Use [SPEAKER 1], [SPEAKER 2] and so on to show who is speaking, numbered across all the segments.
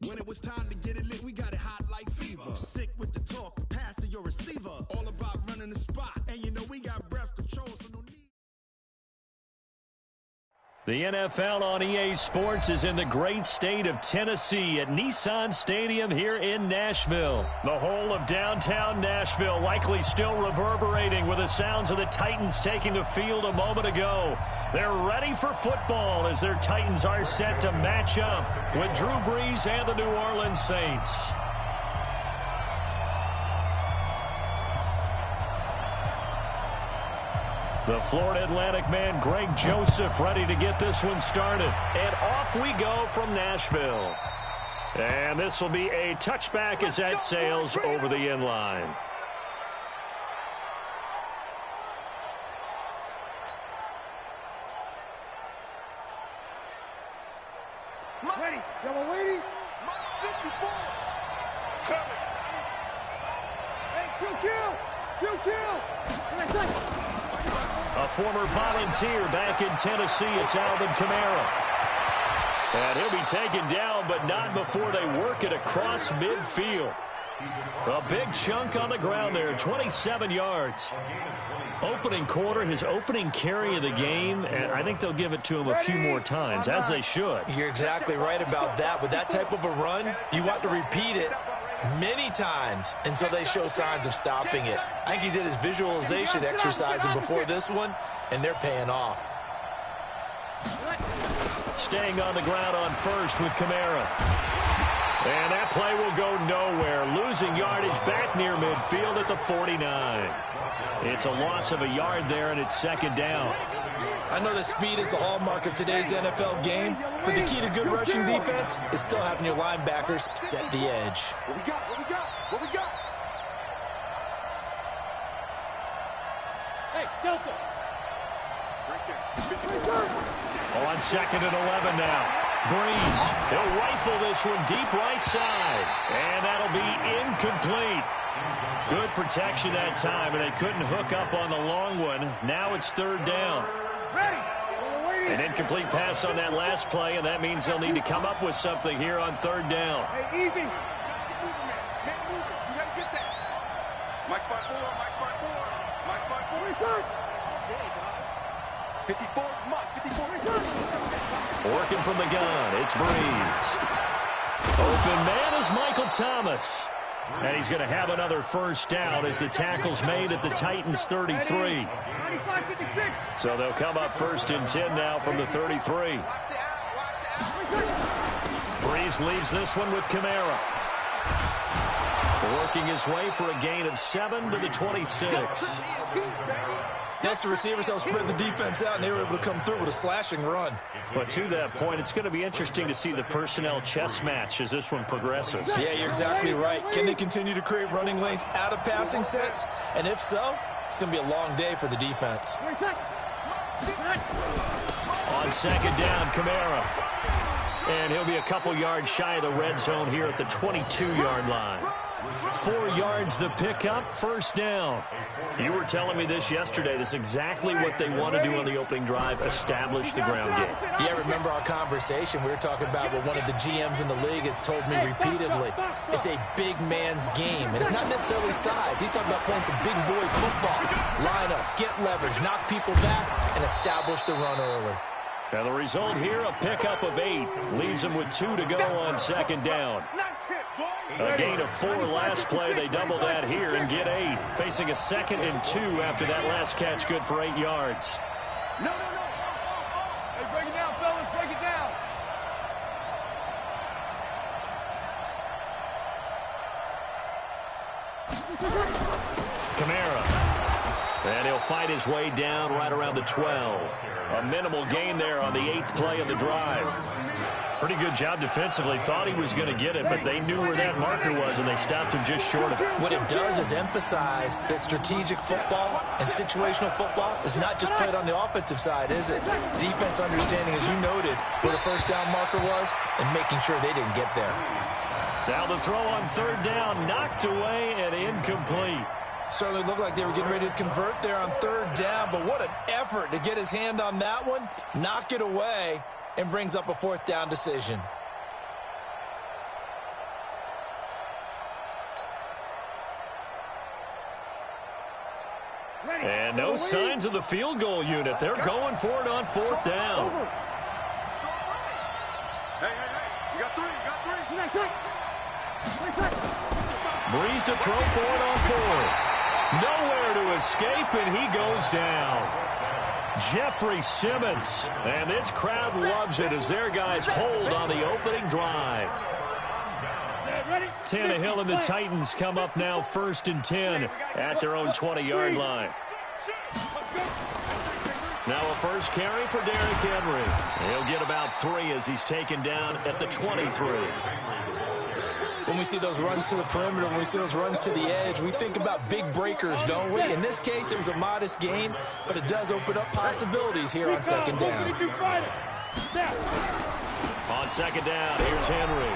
[SPEAKER 1] When it was time to get it lit, we got it hot like fever. Sick with the talk, passing your receiver. All about running the spot. And you know we got breath control, so no need.
[SPEAKER 2] The NFL on EA Sports is in the great state of Tennessee at Nissan Stadium here in Nashville. The whole of downtown Nashville likely still reverberating with the sounds of the Titans taking the field a moment ago. They're ready for football as their Titans are set to match up with Drew Brees and the New Orleans Saints. The Florida Atlantic man, Greg Joseph, ready to get this one started. And off we go from Nashville. And this will be a touchback as that sails over the end line.
[SPEAKER 3] Ready. Y'all waiting? 54. Coming. Hey, kill.
[SPEAKER 2] A former Volunteer back in Tennessee, it's Alvin Kamara. And he'll be taken down, but not before they work it across midfield. A big chunk on the ground there, 27 yards. Opening quarter, his opening carry of the game, and I think they'll give it to him a few more times, as they should.
[SPEAKER 4] You're exactly right about that. With that type of a run, you want to repeat it many times until they show signs of stopping it. I think he did his visualization exercising before this one, and they're paying off.
[SPEAKER 2] Staying on the ground on first with Kamara. And that play will go nowhere. Losing yardage back near midfield at the 49. It's a loss of a yard there, and it's second down.
[SPEAKER 4] I know that speed is the hallmark of today's NFL game, but the key to good rushing defense is still having your linebackers set the edge.
[SPEAKER 3] What we got? Hey, Delta.
[SPEAKER 2] On second and 11 now. Brees, he'll rifle this one deep right side. And that'll be incomplete. Good protection that time, and they couldn't hook up on the long one. Now it's third down. An incomplete pass on that last play, and that means they'll need to come up with something here on third down.
[SPEAKER 3] Hey, easy. You gotta get that. Mike spot four. 54, Mike, 54.
[SPEAKER 2] Working from the gun, it's Brees. Open man is Michael Thomas. And he's going to have another first down as the tackle's made at the Titans' 33. So they'll come up first and 10 now from the 33. Brees leaves this one with Kamara. Working his way for a gain of 7 to the 26.
[SPEAKER 4] Yes, the receivers helped spread the defense out, and they were able to come through with a slashing run.
[SPEAKER 2] But to that point, it's going to be interesting to see the personnel chess match as this one progresses.
[SPEAKER 4] Yeah, you're exactly right. Can they continue to create running lanes out of passing sets? And if so, it's going to be a long day for the defense.
[SPEAKER 2] On second down, Kamara. And he'll be a couple yards shy of the red zone here at the 22-yard line. 4 yards the pickup, first down. You were telling me this yesterday. This is exactly what they want to do on the opening drive, establish the ground game.
[SPEAKER 4] Yeah, remember our conversation. We were talking about what one of the GMs in the league has told me repeatedly. It's a big man's game, and it's not necessarily size. He's talking about playing some big boy football. Line up, get leverage, knock people back, and establish the run early.
[SPEAKER 2] Now the result here, a pickup of 8. Leaves them with 2 to go on second down. A gain of 4 last play. They double that here and get 8. Facing a 2nd and 2 after that last catch, good for 8 yards.
[SPEAKER 3] No. Hey, break it down, fellas. Break it down.
[SPEAKER 2] Kamara. And he'll fight his way down right around the 12. A minimal gain there on the 8th play of the drive. Pretty good job defensively. Thought he was going to get it, but they knew where that marker was, and they stopped him just short of it.
[SPEAKER 4] What it does is emphasize that strategic football and situational football is not just played on the offensive side, is it? Defense understanding, as you noted, where the first down marker was and making sure they didn't get there.
[SPEAKER 2] Now the throw on third down, knocked away and incomplete.
[SPEAKER 4] Certainly looked like they were getting ready to convert there on third down, but what an effort to get his hand on that one, knock it away, and brings up a 4th down decision.
[SPEAKER 2] And no signs of the field goal unit. They're going for it on 4th down.
[SPEAKER 3] Hey, you got three.
[SPEAKER 2] Breeze to throw for it on 4th. Nowhere to escape, and he goes down. Jeffrey Simmons. And this crowd loves it as their guys hold on the opening drive. Tannehill and the Titans come up now 1st and 10 at their own 20-yard line. Now a first carry for Derrick Henry. He'll get about 3 as he's taken down at the 23.
[SPEAKER 4] When we see those runs to the perimeter, when we see those runs to the edge, we think about big breakers, don't we? In this case, it was a modest gain, but it does open up possibilities here on 2nd down.
[SPEAKER 2] On 2nd down, here's Henry.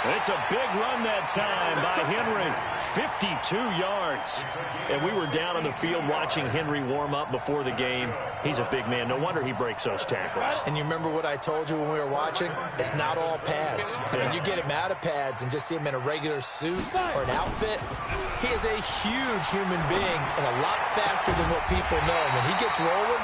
[SPEAKER 2] It's a big run that time by Henry. 52 yards. And we were down on the field watching Henry warm up before the game. He's a big man. No wonder he breaks those tackles.
[SPEAKER 4] And you remember what I told you when we were watching? It's not all pads. When you get him out of pads and just see him in a regular suit or an outfit, he is a huge human being and a lot faster than what people know. When he gets rolling,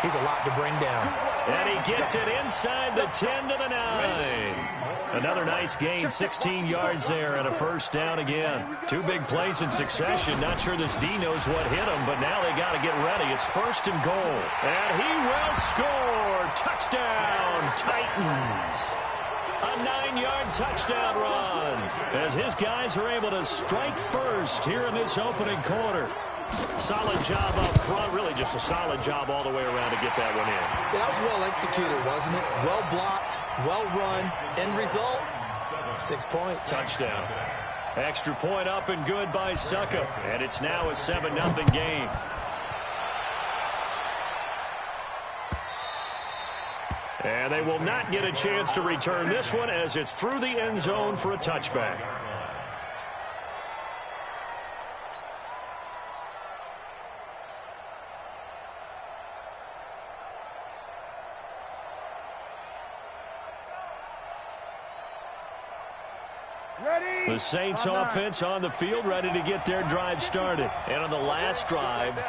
[SPEAKER 4] he's a lot to bring down.
[SPEAKER 2] And he gets it inside the 10 to the 9. Another nice gain, 16 yards there, and a first down again. 2 big plays in succession. Not sure this D knows what hit him, but now they got to get ready. It's 1st and goal. And he will score. Touchdown, Titans. A 9-yard touchdown run as his guys are able to strike first here in this opening quarter. Solid job up front. Really just a solid job all the way around to get that one in.
[SPEAKER 4] That was well executed, wasn't it? Well blocked, well run. End result, 6 points.
[SPEAKER 2] Touchdown. Extra point up and good by Suckup. And it's now a 7-0 game. And they will not get a chance to return this one as it's through the end zone for a touchback. The Saints offense on the field ready to get their drive started. And on the last drive,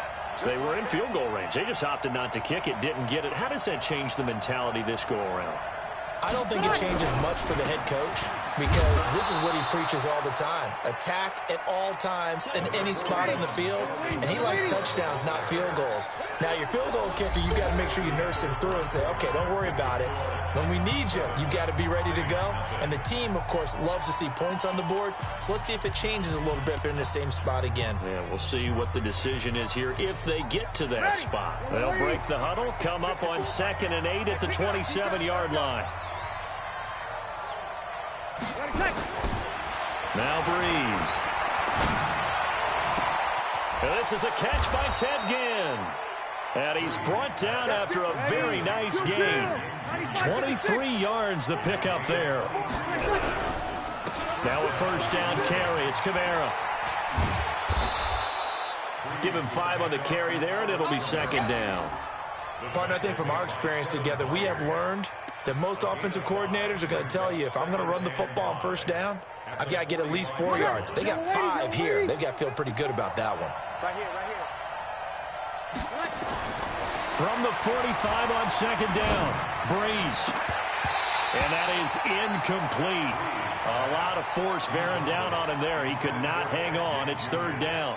[SPEAKER 2] they were in field goal range. They just opted not to kick it, didn't get it. How does that change the mentality this go around?
[SPEAKER 4] I don't think it changes much for the head coach because this is what he preaches all the time. Attack at all times in any spot on the field, and he likes touchdowns, not field goals. Now, your field goal kicker, you got to make sure you nurse him through and say, okay, don't worry about it. When we need you, you got to be ready to go. And the team, of course, loves to see points on the board. So let's see if it changes a little bit if they're in the same spot again.
[SPEAKER 2] Yeah, we'll see what the decision is here if they get to that spot. They'll break the huddle, come up on 2nd and 8 at the 27-yard line. Now Breeze. And this is a catch by Ted Ginn. And he's brought down after a very nice gain. 23 yards the pickup there. Now a first down carry. It's Kamara. Give him 5 on the carry there, and it'll be 2nd down.
[SPEAKER 4] Partner, I think from our experience together, we have learned that most offensive coordinators are going to tell you, if I'm going to run the football on first down, I've got to get at least 4 yards. They got 5 here. They've got to feel pretty good about that one.
[SPEAKER 3] Right here.
[SPEAKER 2] From the 45 on 2nd down, Breeze. And that is incomplete. A lot of force bearing down on him there. He could not hang on. It's 3rd down.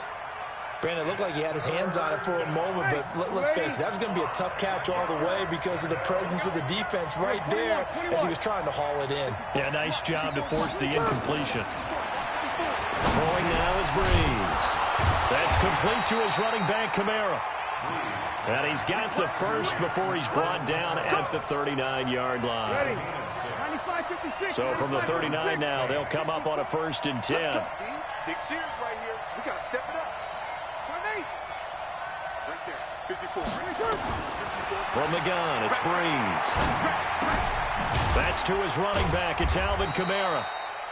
[SPEAKER 4] Brandon, it looked like he had his hands on it for a moment, but let's face it, that was going to be a tough catch all the way because of the presence of the defense right there as he was trying to haul it in.
[SPEAKER 2] Yeah, nice job to force the incompletion. Throwing now is Breeze. That's complete to his running back, Kamara. And he's got the first before he's brought down at the 39-yard line. So from the 39 now, they'll come up on a 1st and 10.
[SPEAKER 3] Big series right here. We got to step it up. Right there. 54.
[SPEAKER 2] From the gun, it's Breeze. That's to his running back. It's Alvin Kamara.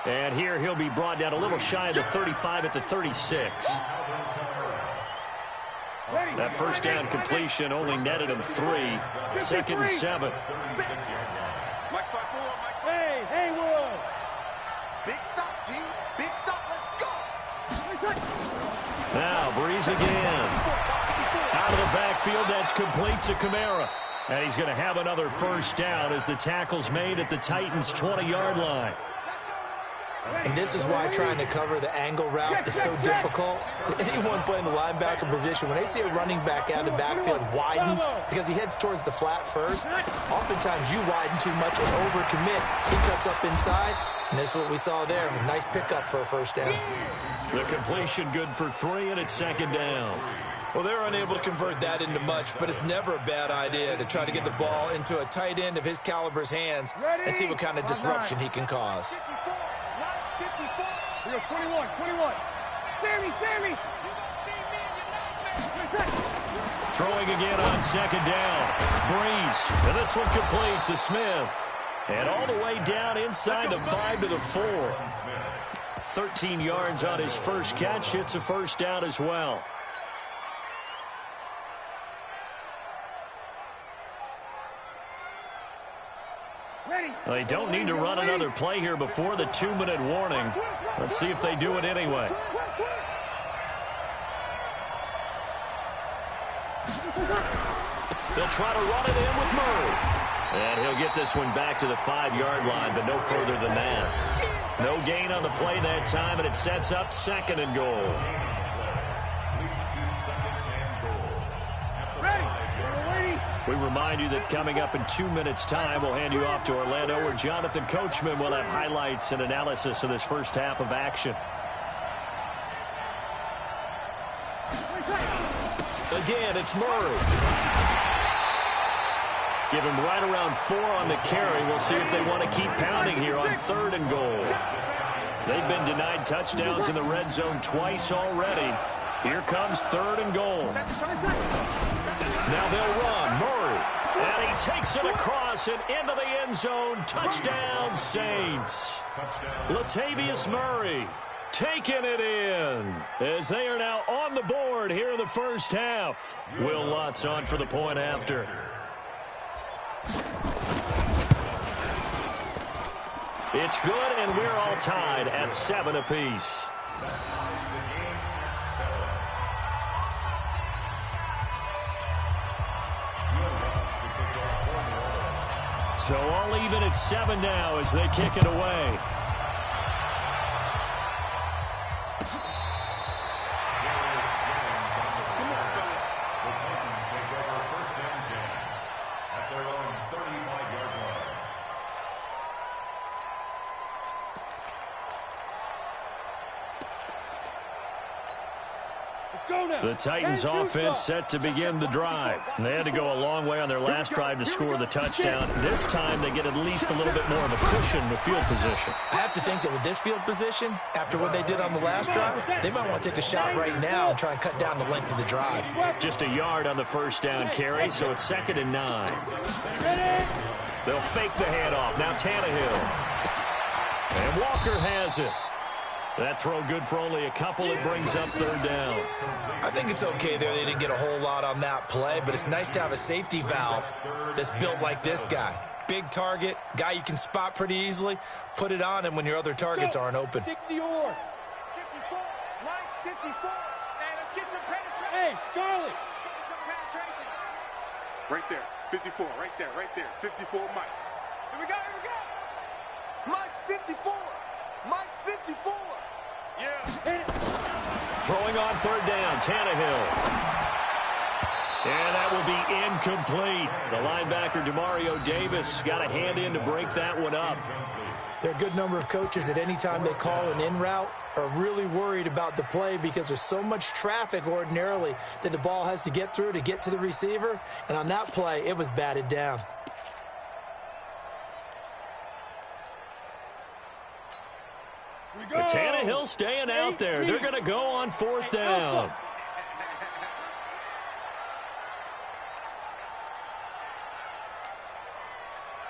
[SPEAKER 2] And here he'll be brought down a little shy of the 35 at the 36. That first down completion only netted him 3. 2nd and 7.
[SPEAKER 3] Hey, Haywood. Big stop, G. Big stop. Let's go.
[SPEAKER 2] Now, Breeze again. Out of the backfield, that's complete to Kamara. And he's going to have another first down as the tackle's made at the Titans' 20-yard line.
[SPEAKER 4] And this is why trying to cover the angle route is so difficult. Anyone playing the linebacker position, when they see a running back out of the backfield widen, because he heads towards the flat first, oftentimes you widen too much and overcommit. He cuts up inside, and that's what we saw there. A nice pickup for a first down.
[SPEAKER 2] The completion good for 3, and it's second down.
[SPEAKER 4] Well, they're unable to convert that into much, but it's never a bad idea to try to get the ball into a tight end of his caliber's hands and see what kind of disruption he can cause.
[SPEAKER 3] 54. We go 21. Sammy.
[SPEAKER 2] Throwing again on second down. Breeze. And this one complete to Smith. And all the way down inside the 5 to the 4. 13 yards on his first catch. It's a first down as well. They don't need to run another play here before the 2-minute warning. Let's see if they do it anyway. They'll try to run it in with Murray. And he'll get this one back to the 5-yard line, but no further than that. No gain on the play that time, and it sets up 2nd and goal. We remind you that coming up in 2 minutes' time, we'll hand you off to Orlando, where Jonathan Coachman will have highlights and analysis of this first half of action. Again, it's Murray. Give him right around 4 on the carry. We'll see if they want to keep pounding here on 3rd and goal. They've been denied touchdowns in the red zone twice already. Here comes 3rd and goal. Now they'll run. Murray. And he takes it across and into the end zone. Touchdown, Saints. Latavius Murray taking it in as they are now on the board here in the first half. Will Lutz on for the point after. It's good, and we're all tied at 7 apiece. So all even at 7 now as they kick it away. The Titans offense set to begin the drive. They had to go a long way on their last drive to score the touchdown. This time they get at least a little bit more of a cushion with field position.
[SPEAKER 4] I have to think that with this field position, after what they did on the last drive, they might want to take a shot right now and try and cut down the length of the drive.
[SPEAKER 2] Just a yard on the first down carry, so it's 2nd and 9. They'll fake the handoff. Now Tannehill. And Walker has it. That throw good for only a couple. It brings up 3rd down.
[SPEAKER 4] I think it's okay there. They didn't get a whole lot on that play, but it's nice to have a safety valve that's built like this guy. Big target, guy you can spot pretty easily. Put it on him when your other targets aren't open.
[SPEAKER 3] 60 or 54, right, 54. Hey, let's get some penetration. Hey, Charlie. Get some penetration. Right there, 54, right there. 54, Mike. Here we go. Mike's 54. Mike's 54. Yeah.
[SPEAKER 2] Throwing on 3rd down, Tannehill. And that will be incomplete. The linebacker, Demario Davis, got a hand in to break that one up.
[SPEAKER 4] There are a good number of coaches that any time they call an in route are really worried about the play because there's so much traffic ordinarily that the ball has to get through to get to the receiver. And on that play, it was batted down.
[SPEAKER 2] But Tannehill staying out there. They're going to go on 4th down.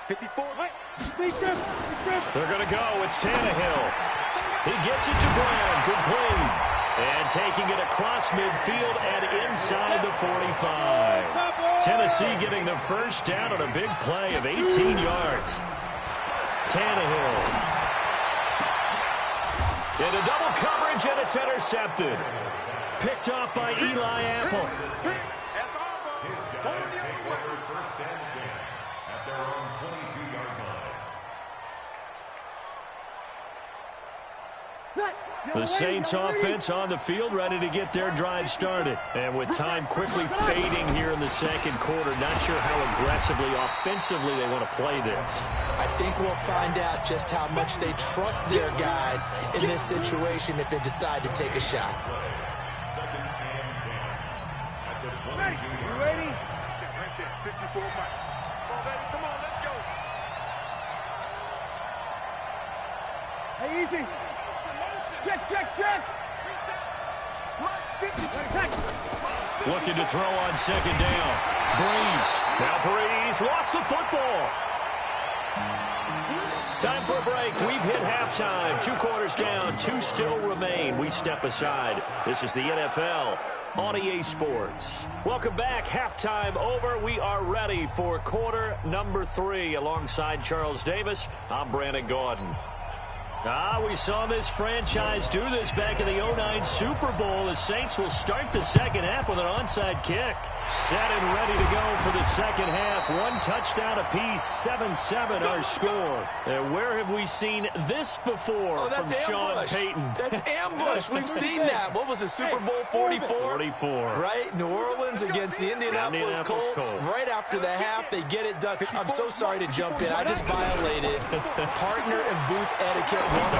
[SPEAKER 2] They're going to go. It's Tannehill. He gets it to Brown. Complete. And taking it across midfield and inside the 45. Tennessee getting the first down on a big play of 18 yards. Tannehill. Into double coverage, and it's intercepted. Picked off by Eli Apple.
[SPEAKER 5] First and 10 at their own 22-yard line.
[SPEAKER 2] The Saints offense on the field, ready to get their drive started. And with time quickly fading here in the second quarter, not sure how aggressively, offensively they want to play this.
[SPEAKER 4] I think we'll find out just how much they trust their guys in this situation if they decide to take a shot.
[SPEAKER 5] Second and 10 at the 22-yard line.
[SPEAKER 3] You ready? Right there, 54 Mike. Come on, baby, come on, let's go. Hey, easy. Check.
[SPEAKER 2] Looking to throw on second down. Breeze. Now Breeze lost the football. Time for a break. We've hit halftime. 2 quarters down. 2 still remain. We step aside. This is the NFL on EA Sports. Welcome back. Halftime over. We are ready for quarter number 3. Alongside Charles Davis, I'm Brandon Gaudin. We saw this franchise do this back in the 2009 Super Bowl. The Saints will start the second half with an onside kick. Set and ready to go for the second half. 1 touchdown apiece, 7-7 our score. And where have we seen this before from Sean Payton?
[SPEAKER 4] That's ambush. We've seen that. What was it, Super Bowl 44?
[SPEAKER 2] 44.
[SPEAKER 4] Right? New Orleans against the Indianapolis Colts. Right after the half, they get it done. I'm so sorry to jump in. I just violated partner and booth etiquette 101.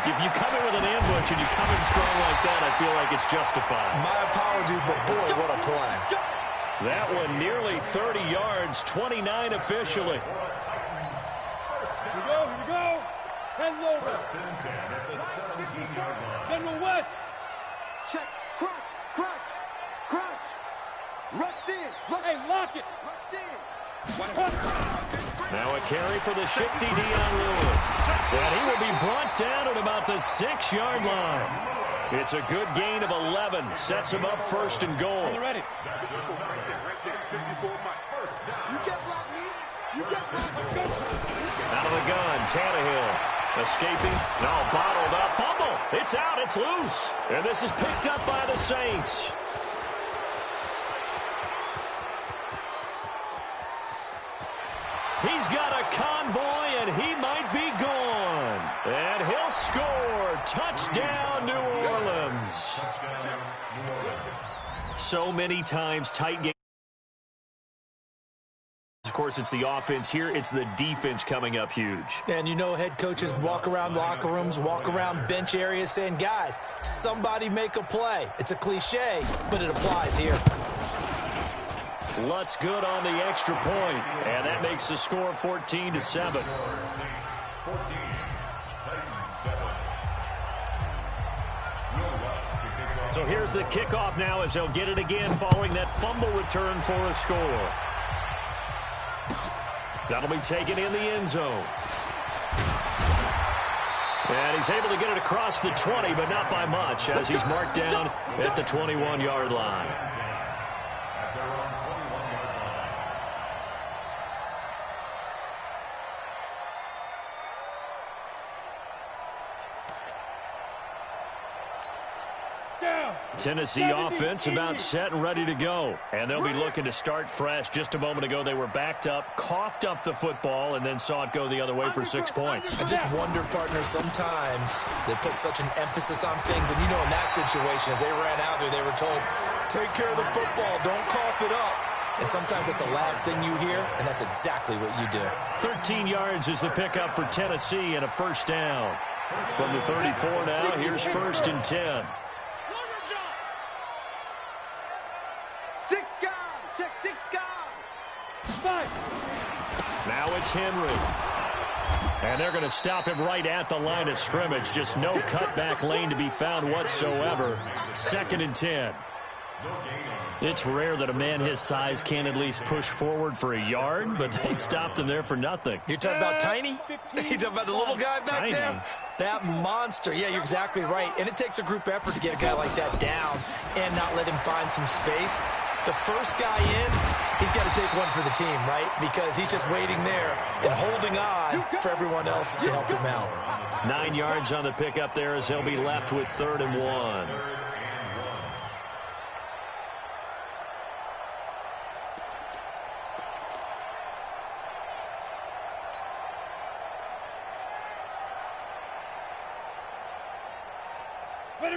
[SPEAKER 2] If you come in with an ambush and you come in strong like that, I feel like it's justified.
[SPEAKER 4] My apologies, but boy, what a play.
[SPEAKER 2] That one nearly 30 yards, 29 officially.
[SPEAKER 3] Here we go. 10 lower.
[SPEAKER 5] First and 10 at the 17-yard line.
[SPEAKER 3] General West. Check. Crunch. Rush in. Hey, lock it. Rush in.
[SPEAKER 2] Now a carry for the shifty Dion Lewis. And he will be brought down at about the 6-yard line. It's a good gain of 11. Sets him up first and goal.
[SPEAKER 3] Ready.
[SPEAKER 5] Right there, 54 Mike. First down.
[SPEAKER 3] You get blocked, me. You get blocked.
[SPEAKER 2] Out of the gun, Tannehill. Escaping. No, bottled up. Fumble. It's out. It's loose. And this is picked up by the Saints. He's got a convoy, and he might be gone. And he'll score. Touchdown, New Orleans. So many times, tight game. Of course, it's the offense here. It's the defense coming up huge.
[SPEAKER 4] And you know head coaches walk around locker rooms, walk around bench areas saying, guys, somebody make a play. It's a cliche, but it applies here.
[SPEAKER 2] Lutz good on the extra point, and that makes the score 14-7.
[SPEAKER 5] 14, Titans 7.
[SPEAKER 2] So here's the kickoff now as they'll get it again following that fumble return for a score. That'll be taken in the end zone. And he's able to get it across the 20, but not by much, as he's marked down at the 21-yard line. Tennessee offense about set and ready to go. And they'll be looking to start fresh. Just a moment ago, they were backed up, coughed up the football, and then saw it go the other way for 6 points.
[SPEAKER 4] I just wonder, partner, sometimes they put such an emphasis on things. And, you know, in that situation, as they ran out there, they were told, take care of the football, don't cough it up. And sometimes that's the last thing you hear, and that's exactly what you do.
[SPEAKER 2] 13 yards is the pickup for Tennessee and a first down. From the 34 now, here's 1st and 10. Now it's Henry. And they're going to him him right at the line of scrimmage. Just no cutback lane to be found whatsoever. 2nd and 10. It's rare that a man his size can at least push forward for a yard, but they stopped him there for nothing.
[SPEAKER 4] You're talking about Tiny? You're talking about the little guy back
[SPEAKER 2] Tiny.
[SPEAKER 4] there? That monster. Yeah, you're exactly right. And it takes a group effort to get a guy like that down and not let him find some space. The first guy in, he's got to take one for the team, right? Because he's just waiting there and holding on for everyone else to help him out.
[SPEAKER 2] 9 yards on the pickup there as he'll be left with 3rd and 1.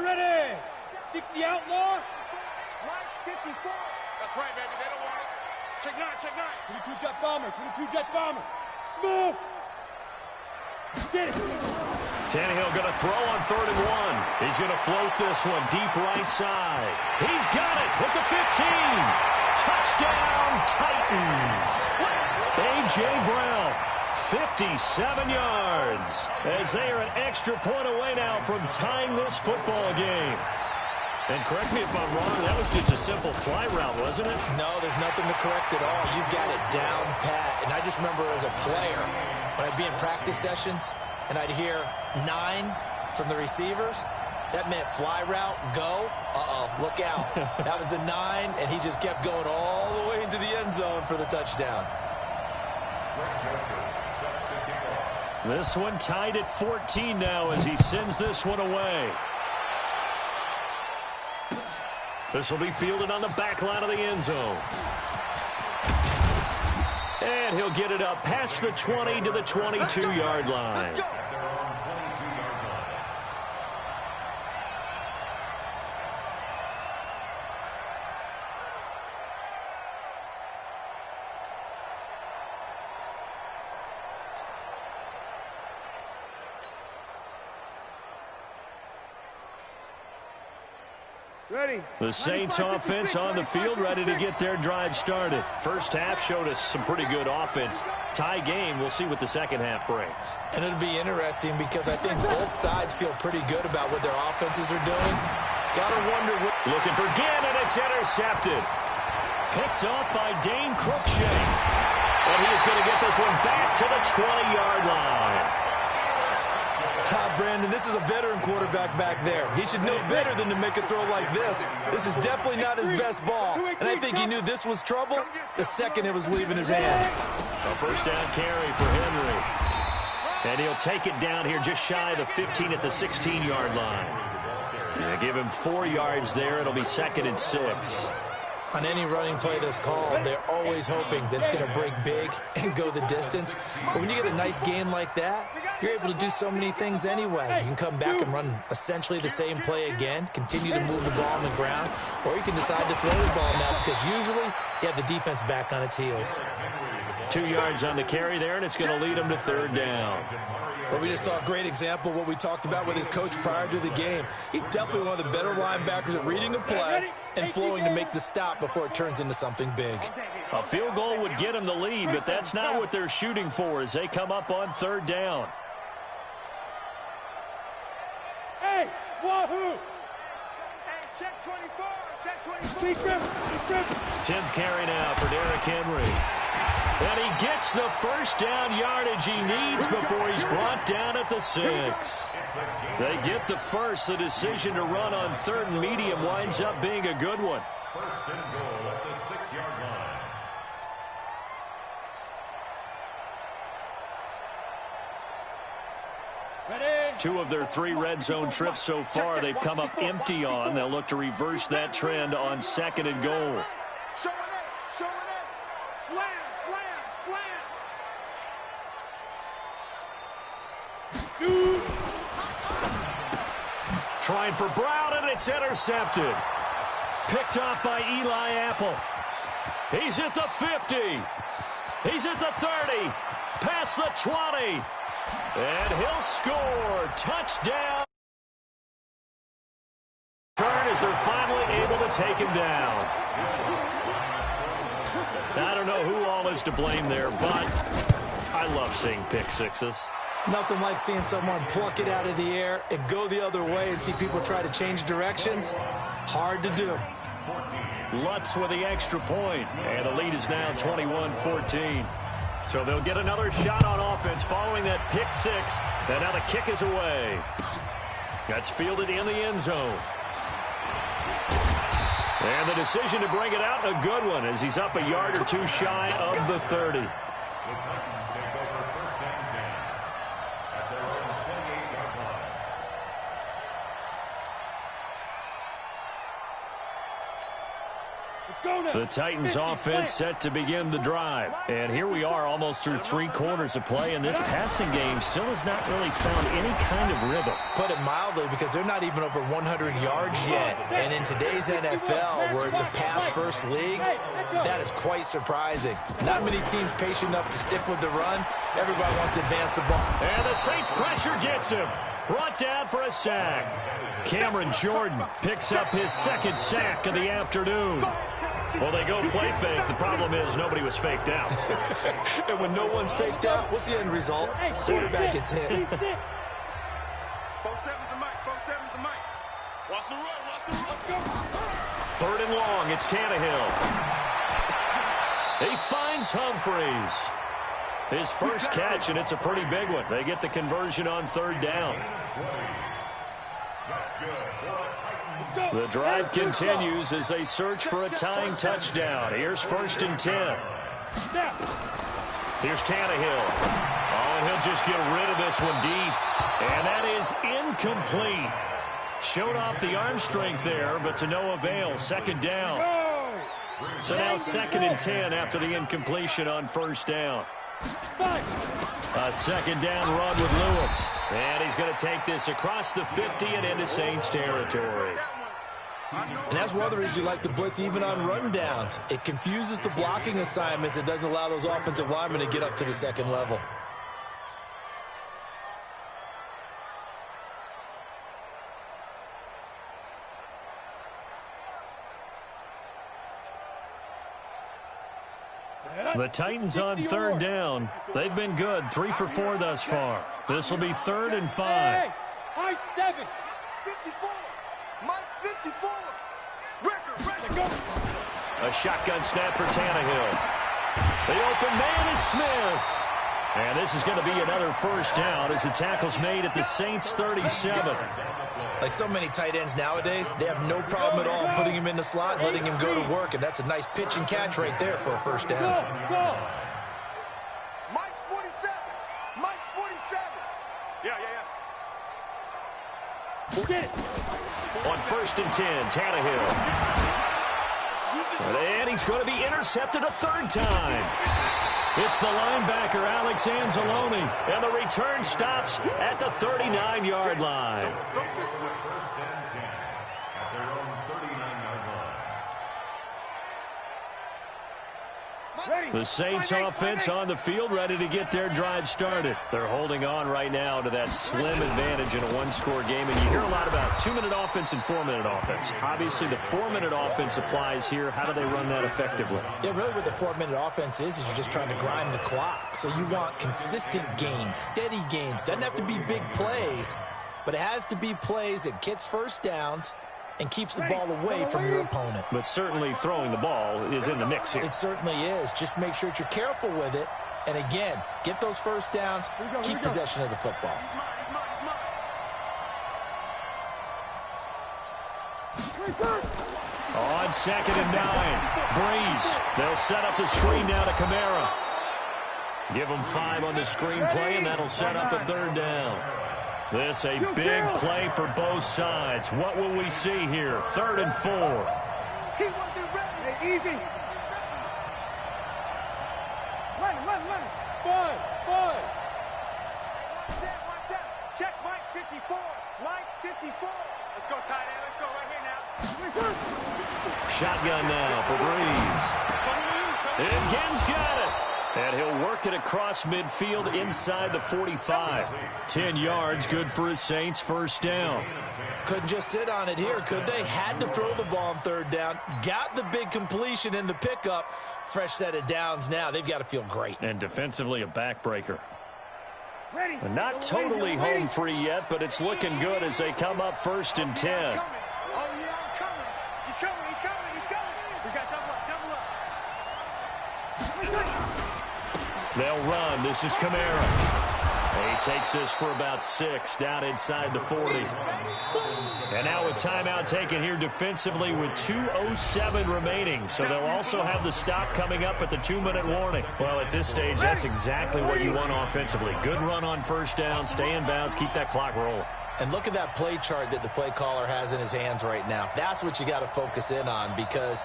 [SPEAKER 3] Ready. 60 outlaw. Right, 54. That's right, baby. They don't want it. Check 9. 22 jet bomber. Smooth. Get it.
[SPEAKER 2] Tannehill going to throw on 3rd and 1. He's going to float this one deep right side. He's got it at the 15. Touchdown, Titans. A.J. Brown, 57 yards, as they are an extra point away now from tying this football game. And correct me if I'm wrong, that was just a simple fly route, wasn't it?
[SPEAKER 4] No, there's nothing to correct at all. You got it down pat. And I just remember as a player, when I'd be in practice sessions, and I'd hear 9 from the receivers, that meant fly route, go, look out. That was the 9, and he just kept going all the way into the end zone for the touchdown.
[SPEAKER 2] This one tied at 14 now as he sends this one away. This will be fielded on the back line of the end zone. And he'll get it up past the 20 to the 22-yard line.
[SPEAKER 3] Ready.
[SPEAKER 2] The Saints offense on the field, ready to get their drive started. First half showed us some pretty good offense. Tie game, we'll see what the second half brings.
[SPEAKER 4] And it'll be interesting because I think both sides feel pretty good about what their offenses are doing. Gotta wonder what...
[SPEAKER 2] Looking for Gannon, it's intercepted. Picked off by Dane Cruikshank. And he's going to get this one back to the 20-yard line.
[SPEAKER 4] Brandon, this is a veteran quarterback back there. He should know better than to make a throw like this. This is definitely not his best ball. And I think he knew this was trouble the second it was leaving his hand.
[SPEAKER 2] A first down carry for Henry. And he'll take it down here just shy of the 15 at the 16-yard line. They give him 4 yards there. It'll be 2nd and 6.
[SPEAKER 4] On any running play that's called, they're always hoping that it's going to break big and go the distance. But when you get a nice gain like that, you're able to do so many things anyway. You can come back and run essentially the same play again, continue to move the ball on the ground, or you can decide to throw the ball now because usually you have the defense back on its heels.
[SPEAKER 2] 2 yards on the carry there, and it's going to lead them to 3rd down.
[SPEAKER 4] Well, we just saw a great example of what we talked about with his coach prior to the game. He's definitely one of the better linebackers at reading a play and flowing to make the stop before it turns into something big.
[SPEAKER 2] A field goal would get him the lead, but that's not what they're shooting for as they come up on 3rd down.
[SPEAKER 3] Hey, wahoo! Hey, check 24, check 24.
[SPEAKER 2] 10th carry now for Derrick Henry. And he gets the first down yardage he needs before he's brought down at the 6. They get the first. The decision to run on 3rd and medium winds up being a good one.
[SPEAKER 5] First and goal at the 6-yard line.
[SPEAKER 3] Ready.
[SPEAKER 2] 2 of their 3 red zone trips so far they've come up empty on. They'll look to reverse that trend on 2nd and goal.
[SPEAKER 3] Showing it. Slam. Shoot.
[SPEAKER 2] Trying for Brown, and it's intercepted. Picked off by Eli Apple. He's at the 50. He's at the 30. Past the 20. And he'll score. Touchdown. Turn as they're finally able to take him down. I don't know who all is to blame there, but I love seeing pick sixes.
[SPEAKER 4] Nothing like seeing someone pluck it out of the air and go the other way and see people try to change directions. Hard to do.
[SPEAKER 2] Lutz with the extra point, and the lead is now 21-14. So they'll get another shot on offense following that pick 6, and now the kick is away. That's fielded in the end zone. And the decision to bring it out, a good one, as he's up a yard or 2 shy of the 30.
[SPEAKER 5] The Titans take over 1st and 10 at their own 28-yard
[SPEAKER 2] The Titans offense set to begin the drive. And here we are almost through 3 quarters of play, and this passing game still has not really found any kind of rhythm.
[SPEAKER 4] Put it mildly, because they're not even over 100 yards yet. And in today's NFL, where it's a pass-first league, that is quite surprising. Not many teams patient enough to stick with the run. Everybody wants to advance the ball.
[SPEAKER 2] And the Saints pressure gets him. Brought down for a sack. Cameron Jordan picks up his 2nd sack of the afternoon. Well, they go play fake. The problem is nobody was faked out.
[SPEAKER 4] And when no one's faked out, what's the end result? Quarterback gets hit.
[SPEAKER 3] 4-7's the mic. 4-7's the mic. Watch the run. Watch the run.
[SPEAKER 2] 3rd and long. It's Tannehill. He finds Humphreys. His first catch, and it's a pretty big one. They get the conversion on 3rd down. The drive continues as they search for a tying touchdown. Here's 1st and 10. Here's Tannehill. Oh, and he'll just get rid of this one deep. And that is incomplete. Showed off the arm strength there, but to no avail. 2nd down. So now 2nd and 10 after the incompletion on 1st down. A 2nd down run with Lewis. And he's going to take this across the 50 and into Saints territory.
[SPEAKER 4] And that's one of the reasons you like to blitz even on rundowns. It confuses the blocking assignments. It doesn't allow those offensive linemen to get up to the 2nd level.
[SPEAKER 2] The Titans on 3rd down. They've been good. 3 for 4 thus far. This will be 3rd and 5.
[SPEAKER 3] Hey, I 7. 54. Mike 54. Record.
[SPEAKER 2] A shotgun snap for Tannehill. The open man is Smith. And this is going to be another 1st down as the tackle's made at the Saints 37.
[SPEAKER 4] Like so many tight ends nowadays, they have no problem at all putting him in the slot and letting him go to work. And that's a nice pitch and catch right there for a 1st down.
[SPEAKER 3] Mike's 47. Mike's 47. Yeah.
[SPEAKER 2] Get it. On 1st and 10, Tannehill. And he's going to be intercepted a 3rd time. It's the linebacker, Alex Anzalone. And the return stops at the 39-yard line.
[SPEAKER 5] First and 10 at their own 39-yard line.
[SPEAKER 2] The Saints offense on the field, ready to get their drive started. They're holding on right now to that slim advantage in a 1-score game. And you hear a lot about 2-minute offense and 4-minute offense. Obviously, the 4-minute offense applies here. How do they run that effectively?
[SPEAKER 4] Yeah, really what the 4-minute offense is you're just trying to grind the clock. So you want consistent gains, steady gains. Doesn't have to be big plays, but it has to be plays that gets 1st downs and keeps the ball away from your opponent.
[SPEAKER 2] But certainly throwing the ball is in the mix here.
[SPEAKER 4] It certainly is. Just make sure that you're careful with it. And again, get those 1st downs, keep possession of the football.
[SPEAKER 2] On 2nd and 9, Breeze. They'll set up the screen now to Kamara. Give them 5 on the screen play, and that'll set up a 3rd down. This a big play for both sides. What will we see here? 3rd and 4.
[SPEAKER 3] He wasn't ready. Hey, easy. Run. 5. Watch out. Check Mike 54. Mike 54. Let's go, tight end. Let's go right here now.
[SPEAKER 2] Shotgun now for Breeze. And Genn's got it. And he'll work it across midfield inside the 45. 10 yards, good for his Saints, 1st down.
[SPEAKER 4] Couldn't just sit on it here, could they? Had to throw the ball on 3rd down. Got the big completion in the pickup. Fresh set of downs now. They've got to feel great.
[SPEAKER 2] And defensively, a backbreaker. And not totally home free yet, but it's looking good as they come up 1st and 10.
[SPEAKER 3] Oh, yeah, I'm coming. He's coming. We got double up.
[SPEAKER 2] They'll run. This is Kamara. He takes this for about 6 down inside the 40. And now a timeout taken here defensively with 2:07 remaining. So they'll also have the stop coming up at the 2-minute warning. Well, at this stage, that's exactly what you want offensively. Good run on 1st down, stay in bounds, keep that clock rolling.
[SPEAKER 4] And look at that play chart that the play caller has in his hands right now. That's what you got to focus in on, because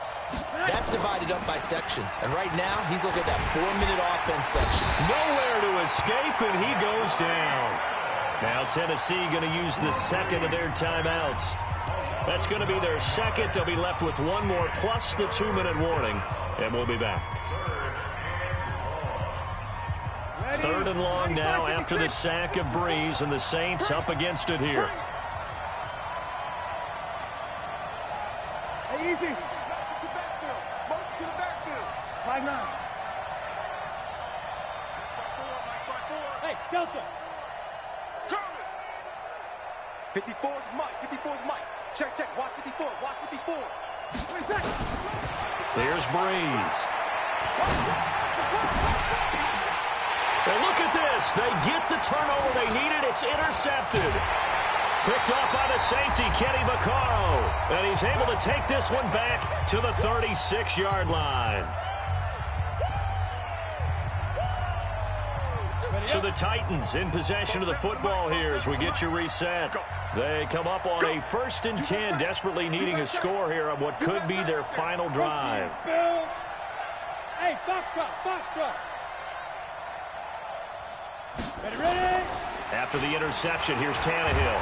[SPEAKER 4] that's divided up by sections. And right now, he's looking at that 4-minute offense section.
[SPEAKER 2] Nowhere to escape, and he goes down. Now Tennessee going to use the second of their timeouts. That's going to be their second. They'll be left with one more plus the 2-minute warning, and we'll be back. Third and long now after the sack of Breeze, and the Saints up against it here.
[SPEAKER 3] Hey, easy. Motion to backfield. Motion to the backfield. 5-9. Hey, Delta. 54 is Mike. 54 is Mike. Check, check. Watch 54. Watch 54.
[SPEAKER 2] Here's Breeze. And look at this. They get the turnover they needed. It's intercepted. Picked off by the safety, Kenny Vaccaro. And he's able to take this one back to the 36-yard line. So the Titans in possession of the football here as we get you reset. They come up on a 1st and 10, desperately needing a score here on what could be their final drive.
[SPEAKER 3] Hey, Foxtrot, Foxtrot. Ready?
[SPEAKER 2] After the interception, here's Tannehill.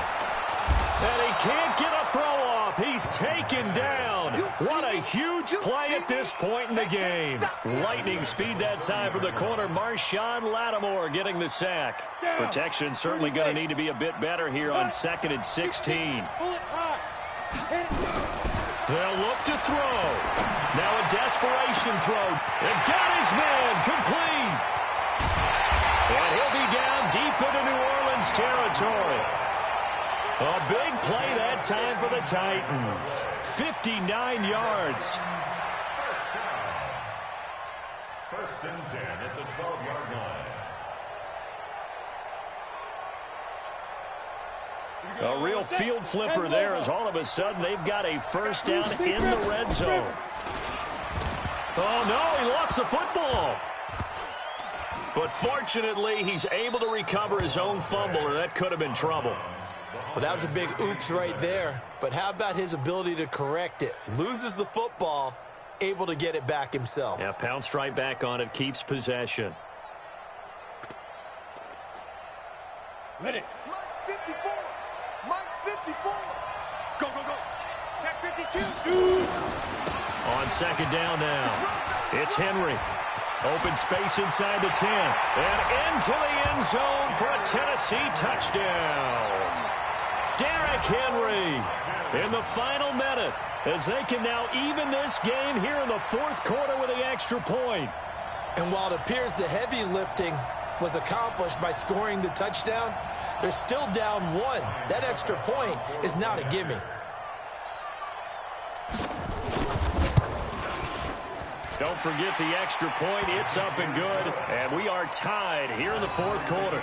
[SPEAKER 2] And he can't get a throw off. He's taken down. What a huge play at this point in the game. Lightning speed that time from the corner. Marshawn Lattimore getting the sack. Protection certainly going to need to be a bit better here on 2nd and 16. They'll look to throw. Now a desperation throw. And got his man complete. And he'll be down deep into New Orleans territory. A big play that time for the Titans. 59 yards.
[SPEAKER 5] First and 10 at the 12-yard line.
[SPEAKER 2] A real field flipper there as all of a sudden they've got a first down in the red zone. Oh, no, he lost the football. But fortunately, he's able to recover his own fumble, or that could have been trouble.
[SPEAKER 4] Well, that was a big oops right there. But how about his ability to correct it? Loses the football, able to get it back himself.
[SPEAKER 2] Yeah, pounced right back on it, keeps possession.
[SPEAKER 3] Ready. Mike 54. Mike 54. Go, go, go. Check 52.
[SPEAKER 2] On 2nd down now. It's Henry. Open space inside the 10. And into the end zone for a Tennessee touchdown. Derrick Henry in the final minute as they can now even this game here in the 4th quarter with the extra point.
[SPEAKER 4] And while it appears the heavy lifting was accomplished by scoring the touchdown, they're still down 1. That extra point is not a gimme.
[SPEAKER 2] Don't forget the extra point. It's up and good. And we are tied here in the 4th quarter.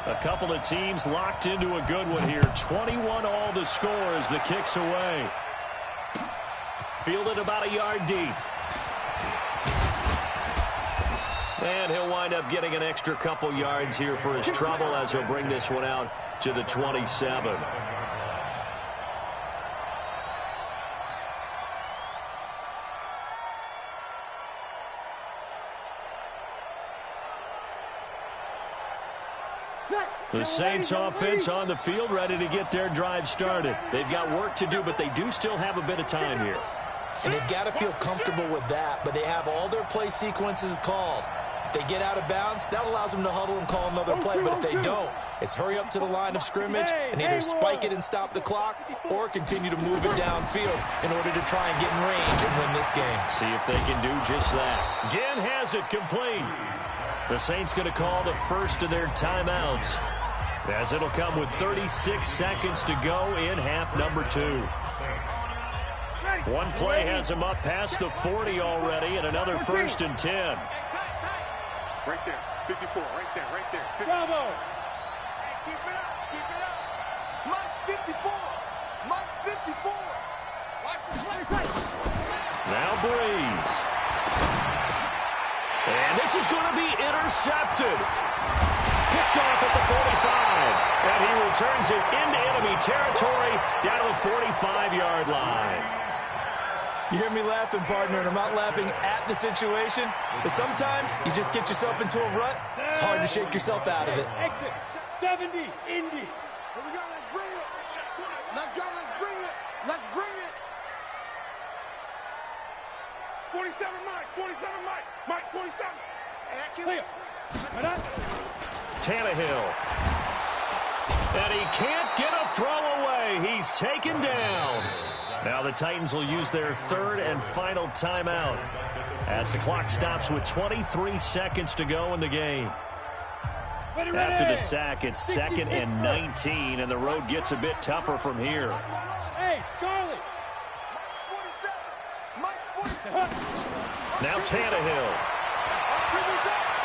[SPEAKER 2] A couple of teams locked into a good one here. 21 all the score as the kick's away. Fielded about a yard deep. And he'll wind up getting an extra couple yards here for his trouble as he'll bring this one out to the 27. The Saints offense on the field ready to get their drive started. They've got work to do, but they do still have a bit of time here.
[SPEAKER 4] And they've got to feel comfortable with that, but they have all their play sequences called. If they get out of bounds, that allows them to huddle and call another play. But if they don't, it's hurry up to the line of scrimmage and either spike it and stop the clock or continue to move it downfield in order to try and get in range and win this game.
[SPEAKER 2] See if they can do just that. Ginn has it complete. The Saints going to call the first of their timeouts, as it'll come with 36 seconds to go in half number 2. One play has him up past the 40 already, and another 1st and 10.
[SPEAKER 3] Right there, 54, right there, right there. 50. Bravo! Keep it up, keep it up.
[SPEAKER 1] Mike's 54. Mike's 54. Watch the play.
[SPEAKER 2] Now Breeze. And this is going to be intercepted. Picked off at the 45. And he returns it into enemy territory down to the 45-yard line.
[SPEAKER 4] You hear me laughing, partner, and I'm not laughing at the situation, but sometimes you just get yourself into a rut. It's hard to shake yourself out of it.
[SPEAKER 3] Exit 70, Indy.
[SPEAKER 1] Here we go, let's bring it. Let's go, let's bring it. Let's bring it.
[SPEAKER 3] 47, Mike. 47, Mike. Mike, 47.
[SPEAKER 1] Clear.
[SPEAKER 2] Tannehill. And he can't get a throw away. He's taken down. Now the Titans will use their third and final timeout as the clock stops with 23 seconds to go in the game. After the sack, it's 2nd and 19, and the road gets a bit tougher from here.
[SPEAKER 3] Hey, Charlie.
[SPEAKER 1] Mike's 47.
[SPEAKER 2] Now Tannehill.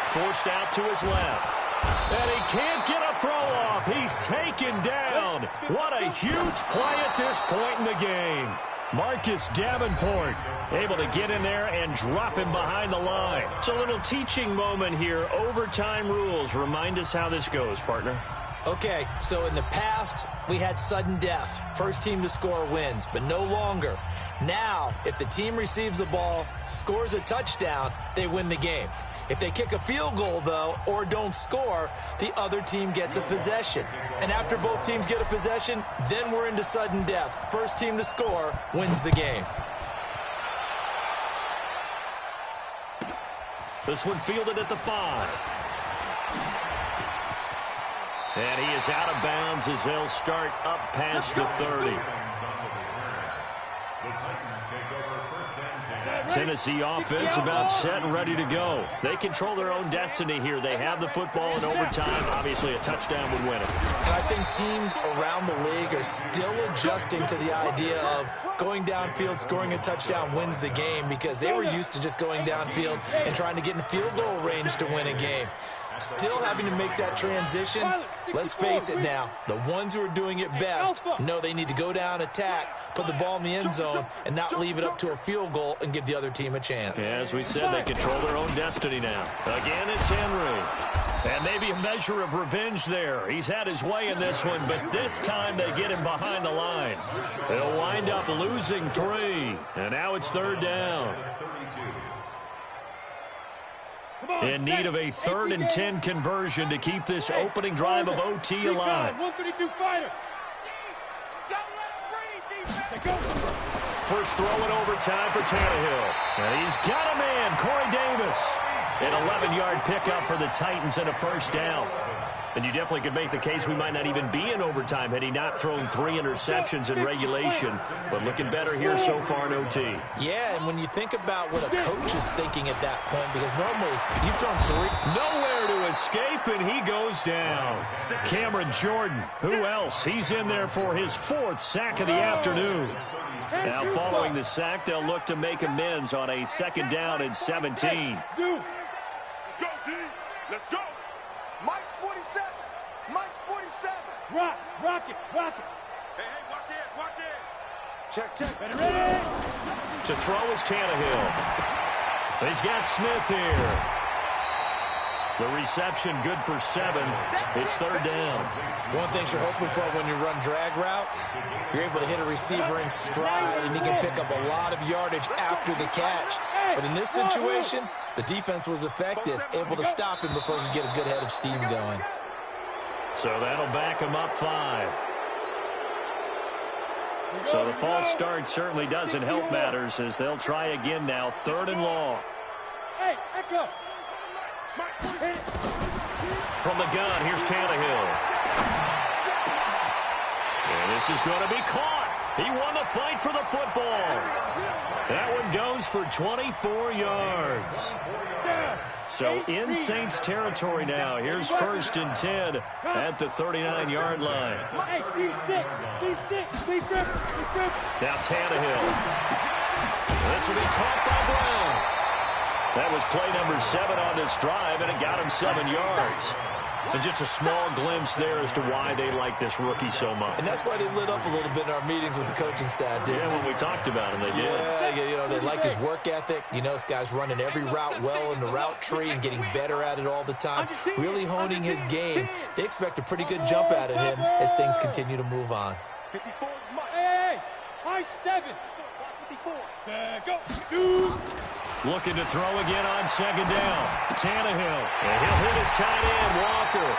[SPEAKER 2] Forced out to his left. And he can't get a throw off. He's taken down. What a huge play at this point in the game. Marcus Davenport able to get in there and drop him behind the line. It's a little teaching moment here. Overtime rules. Remind us how this goes, partner.
[SPEAKER 4] Okay, so in the past, we had sudden death. First team to score wins, but no longer. Now, if the team receives the ball, scores a touchdown, they win the game. If they kick a field goal, though, or don't score, the other team gets a possession. And after both teams get a possession, then we're into sudden death. First team to score wins the game.
[SPEAKER 2] This one fielded at the 5. And he is out of bounds as they'll start up past the 30. Tennessee offense about set and ready to go. They control their own destiny here. They have the football in overtime. Obviously, a touchdown would win it.
[SPEAKER 4] And I think teams around the league are still adjusting to the idea of going downfield, scoring a touchdown wins the game, because they were used to just going downfield and trying to get in field goal range to win a game. Still having to make that transition. Let's face it now, the ones who are doing it best know they need to go down, attack, put the ball in the end zone, and not leave it up to a field goal and give the other team a chance.
[SPEAKER 2] Yeah, as we said, they control their own destiny now. Again, it's Henry. And maybe a measure of revenge there. He's had his way in this one, but this time they get him behind the line. They'll wind up losing 3. And now it's 3rd down. In need of a 3rd and 10 conversion to keep this opening drive of OT alive.
[SPEAKER 3] 132 fighter.
[SPEAKER 2] First throw in overtime for Tannehill. And he's got a man, Corey Davis. An 11-yard pickup for the Titans and a first down. And you definitely could make the case we might not even be in overtime had he not thrown 3 interceptions in regulation. But looking better here so far in OT.
[SPEAKER 4] Yeah, and when you think about what a coach is thinking at that point, because normally you've thrown 3.
[SPEAKER 2] Nowhere to escape, and he goes down. Cameron Jordan, who else? He's in there for his 4th sack of the afternoon. Now following the sack, they'll look to make amends on a 2nd down and 17.
[SPEAKER 3] Let's go, D. Let's go.
[SPEAKER 1] Mike's 47. Mike's 47.
[SPEAKER 3] Rock it.
[SPEAKER 1] Hey, watch it.
[SPEAKER 3] Check. Ready.
[SPEAKER 2] To throw is Tannehill. He's got Smith here. The reception good for 7. It's 3rd down.
[SPEAKER 4] One thing you're hoping for when you run drag routes, you're able to hit a receiver in stride, and he can pick up a lot of yardage after the catch. But in this situation, the defense was effective, able to stop him before he could get a good head of steam going.
[SPEAKER 2] So that'll back him up 5. So the false start certainly doesn't help matters as they'll try again now. 3rd and long.
[SPEAKER 3] Hey, Echo.
[SPEAKER 2] From the gun, here's Tannehill. And this is going to be caught. He won the fight for the football. That one goes for 24 yards. So in Saints territory now. Here's 1st and 10 at the 39-yard line.
[SPEAKER 3] Hey, Steve Griffin.
[SPEAKER 2] Now Tannehill. This will be caught by Brown. That was play number 7 on this drive, and it got him 7 yards. And just a small glimpse there as to why they like this rookie so much.
[SPEAKER 4] And that's why they lit up a little bit in our meetings with the coaching staff, didn't they?
[SPEAKER 2] When we talked about him, they did.
[SPEAKER 4] Yeah, they like his work ethic. This guy's running every route well in the route tree and getting better at it all the time, really honing his game. They expect a pretty good jump out of him as things continue to move on.
[SPEAKER 3] 54. Hey, high 7. 54. Go. Shoot.
[SPEAKER 2] Looking to throw again on second down. Tannehill. And he'll hit his tight end, Walker.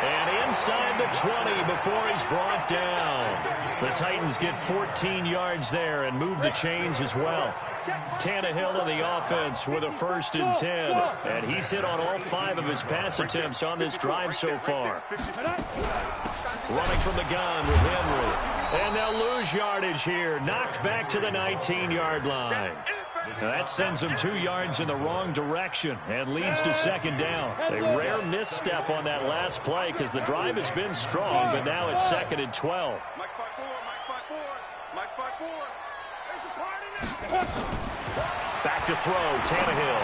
[SPEAKER 2] And inside the 20 before he's brought down. The Titans get 14 yards there and move the chains as well. Tannehill on the offense with a 1st and 10. And he's hit on all 5 of his pass attempts on this drive so far. Running from the gun with Henry. And they'll lose yardage here. Knocked back to the 19-yard line. Now that sends them 2 yards in the wrong direction and leads to second down. A rare misstep on that last play because the drive has been strong, but now it's 2nd and 12.
[SPEAKER 3] Mike 5-4. Mike 5-4. There's a party now.
[SPEAKER 2] Back to throw, Tannehill.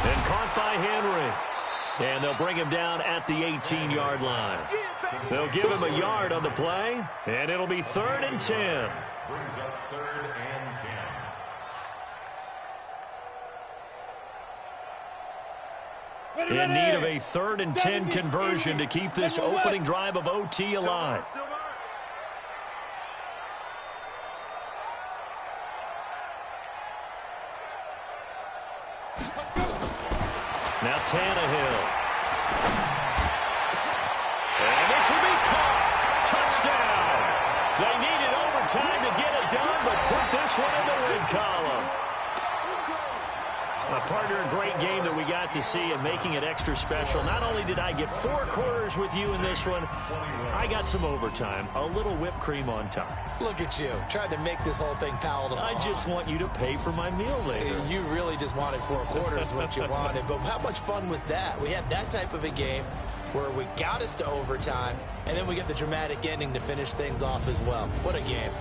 [SPEAKER 2] And caught by Henry. And they'll bring him down at the 18-yard line. They'll give him a yard on the play, and it'll be 3rd and 10.
[SPEAKER 5] Brings up 3rd and 10.
[SPEAKER 2] In need of a 3rd and 10 conversion to keep this opening drive of OT alive. Now Tannehill. And this will be caught. Touchdown. They needed overtime to get it done, but put this one in the win column. A partner, a great game that we got to see and making it extra special. Not only did I get 4 quarters with you in this one, I got some overtime, a little whipped cream on top.
[SPEAKER 4] Look at you, trying to make this whole thing palatable.
[SPEAKER 2] I just want you to pay for my meal later.
[SPEAKER 4] You really just wanted 4 quarters what you wanted, but how much fun was that? We had that type of a game where we got us to overtime, and then we get the dramatic ending to finish things off as well. What a game.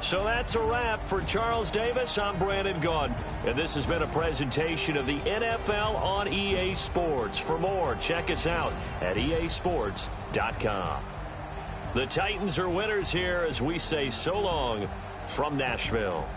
[SPEAKER 2] So that's a wrap for Charles Davis. I'm Brandon Gaudin, and this has been a presentation of the NFL on EA Sports. For more, check us out at easports.com. The Titans are winners here as we say so long from Nashville.